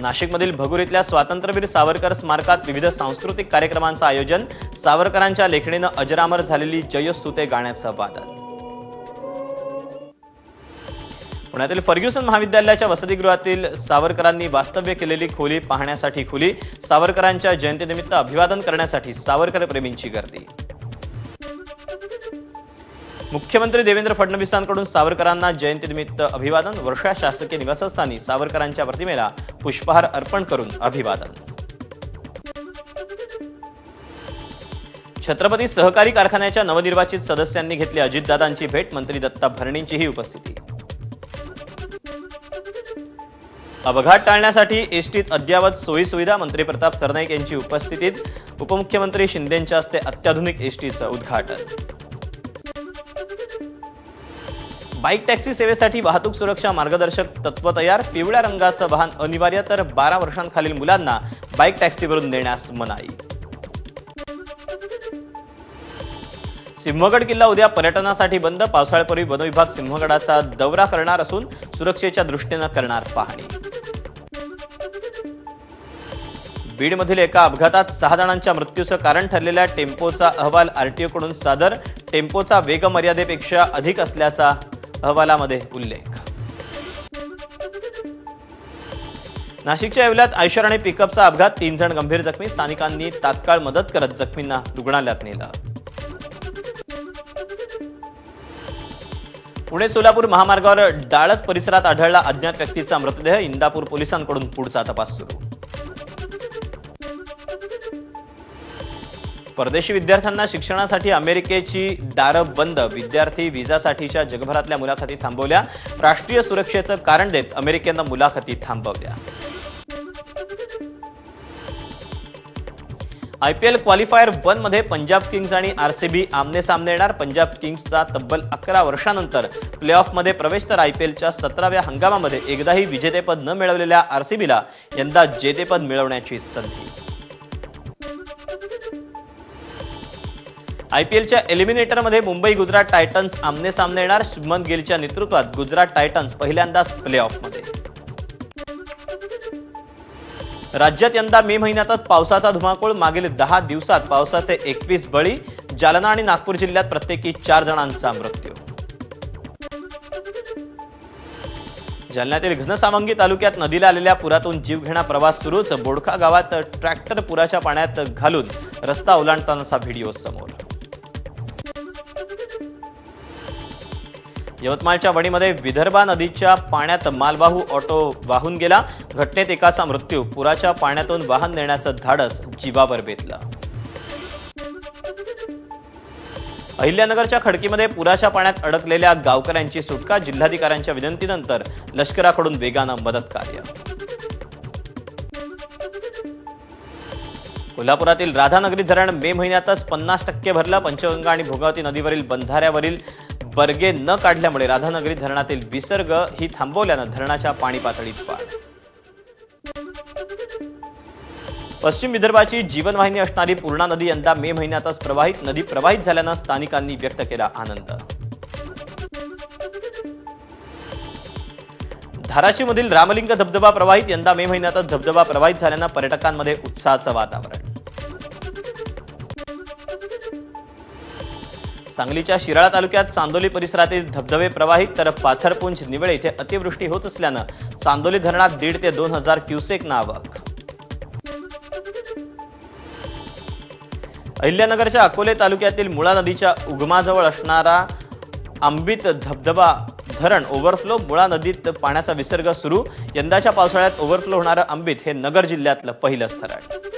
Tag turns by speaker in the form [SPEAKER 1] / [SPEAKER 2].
[SPEAKER 1] नाशिकमधील भगूर स्वातंत्र्यवीर सावरकर स्मारकात विविध सांस्कृतिक कार्यक्रमांचं आयोजन। सावरकरांच्या लेखणीनं अजरामर झालेली जयस्तुते गाण्याचं वादन। पुण्यातील फर्ग्युसन महाविद्यालयाच्या वसतिगृहातील सावरकरांनी वास्तव्य केलेली खोली पाहण्यासाठी खुली। सावरकरांच्या जयंतीनिमित्त अभिवादन करण्यासाठी सावरकर प्रेमींची गर्दी। मुख्यमंत्री देवेंद्र फडणवीसांकडून सावरकरांना जयंतीनिमित्त अभिवादन। वर्षा शासकीय निवासस्थानी सावरकरांच्या प्रतिमेला पुष्पहार अर्पण करून अभिवादन। छत्रपती सहकारी कारखान्याच्या नवनिर्वाचित सदस्यांनी घेतली अजितदादांची भेट। मंत्री दत्ता भरणींचीही उपस्थिती। अपघात टाळण्यासाठी एसटीत अद्ययावत सोयीसुविधा। मंत्री प्रताप सरनाईक यांची उपस्थितीत उपमुख्यमंत्री शिंदेंच्या हस्ते अत्याधुनिक एसटीचं उद्घाटन। बाईक टॅक्सी सेवेसाठी वाहतूक सुरक्षा मार्गदर्शक तत्व तयार। पिवळ्या रंगाचं वाहन अनिवार्य तर 12 वर्षांखालील मुलांना बाईक टॅक्सीवरून नेण्यास मनाई। सिंहगड किल्ला उद्या पर्यटनासाठी बंद। पावसाळ्यापूर्वी वन विभाग सिंहगडाचा दौरा करणार असून सुरक्षेच्या दृष्टीनं करणार पाहणी। बीडमधील एका अपघातात 6 जणांच्या मृत्यूचं कारण ठरलेल्या टेम्पोचा अहवाल आरटीओकडून सादर। टेम्पोचा वेग मर्यादेपेक्षा अधिक असल्याचा अहवालामध्ये उल्लेख। नाशिकच्या येवल्यात आयशर आणि पिकअपचा अपघात। 3 जण गंभीर जखमी। स्थानिकांनी तात्काळ मदत करत जखमींना रुग्णालयात नेलं। पुणे सोलापूर महामार्गावर डाळस परिसरात आढळला अज्ञात व्यक्तीचा मृतदेह। इंदापूर पोलिसांकडून पुढचा तपास सुरू। परदेशी विद्यार्थ्यांना शिक्षणासाठी अमेरिकेची दारं बंद। विद्यार्थी व्हिसासाठीच्या जगभरातल्या मुलाखती थांबवल्या। राष्ट्रीय सुरक्षेचं कारण देत अमेरिकेनं मुलाखती थांबवल्या। आयपीएल क्वालिफायर 1 मध्ये पंजाब किंग्स आणि आरसीबी आमने-सामने येणार। पंजाब किंग्सचा तब्बल 11 वर्षांनंतर प्लेऑफमध्ये प्रवेश तर आयपीएलच्या 17व्या हंगामामध्ये एकदाही विजेतेपद न मिळवलेल्या आरसीबीला यंदा जेतेपद मिळवण्याची संधी। आयपीएलच्या एलिमिनेटरमध्ये मुंबई गुजरात टायटन्स आमने-सामने येणार। शुभमन गिलच्या नेतृत्वात गुजरात टायटन्स पहिल्यांदाच प्लेऑफमध्ये। राज्यात यंदा मे महिन्यातच पावसाचा धुमाकूळ। मागील 10 दिवसात पावसाचे 21 बळी। जालना आणि नागपूर जिल्ह्यात प्रत्येकी 4 जणांचा मृत्यू। जालन्यातील घनसावंगी तालुक्यात नदीला आलेल्या पुरातून जीवघेणा प्रवास सुरूच। बोडखा गावात ट्रॅक्टर पुराच्या पाण्यात घालून रस्ता ओलांडतानाचा व्हिडिओ समोर। यवतमाळच्या वणीमध्ये विदर्भा नदीच्या पाण्यात मालवाहू ऑटो वाहून गेला। घटनेत एकाचा मृत्यू। पुराच्या पाण्यातून वाहन नेण्याचं धाडस जीवावर बेतलं। अहिल्यानगरच्या खडकीमध्ये पुराच्या पाण्यात अडकलेल्या गावकऱ्यांची सुटका। जिल्हाधिकाऱ्यांच्या विनंतीनंतर लष्कराकडून वेगानं मदत कार्य। कोल्हापुरातील राधानगरी धरण मे महिन्यातच 50% भरलं। पंचगंगा आणि भोगावती नदीवरील बंधाऱ्यावरील बर्गे न काढल्यामुळे राधानगरी धरणातील विसर्ग ही थांबवल्यानं धरणाच्या पाणी पातळीत वाढ। पश्चिम विदर्भाची जीवनवाहिनी असणारी पूर्णा नदी यंदा मे महिन्यातच प्रवाहित। नदी प्रवाहित झाल्यानं स्थानिकांनी व्यक्त केला आनंद। धाराशिवमधील रामलिंग धबधबा प्रवाहित। यंदा मे महिन्यातच धबधबा प्रवाहित झाल्यानं पर्यटकांमध्ये उत्साहाचं वातावरण। सांगलीच्या शिराळा तालुक्यात चांदोली परिसरातील धबधबे प्रवाहित तर पाथरपुंज निवळे इथे अतिवृष्टी होत असल्यानं चांदोली धरणात 1,500 ते 2,000 क्युसेक आवक। अहिल्यानगरच्या अकोले तालुक्यातील मुळा नदीच्या उगमाजवळ असणारा आंबीत धबधबा धरण ओव्हरफ्लो। मुळा नदीत पाण्याचा विसर्ग सुरू। यंदाच्या पावसाळ्यात ओव्हरफ्लो होणारं आंबीत हे नगर जिल्ह्यातलं पहिलंच धरण।